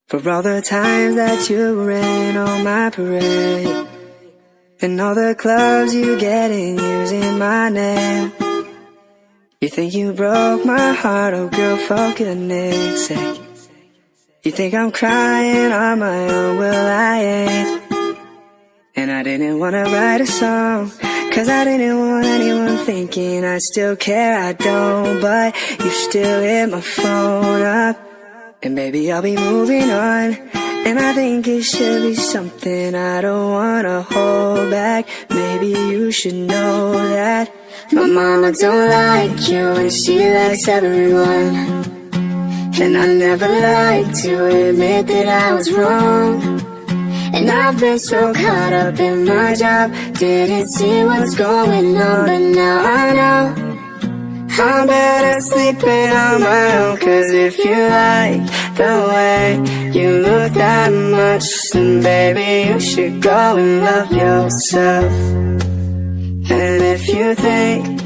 For all the times that you rain on my parade, and all the clubs you get in using my name. You think you broke my heart, oh girl, for goodness sake. You think I'm crying on my own, well I ain't. And I didn't wanna write a song, cause I didn't want anyone thinking I still care, I don't. But you still hit my phone up, and baby I'll be moving on. And I think it should be something I don't wanna hold back. Maybe you should know that my mama don't like you and she likes everyone. And I never like to admit that I was wrong. And I've been so caught up in my job, didn't see what's going on. But now I know I'm better sleeping on my own. Cause if you like the way you look that much, then baby you should go and love yourself. And if you think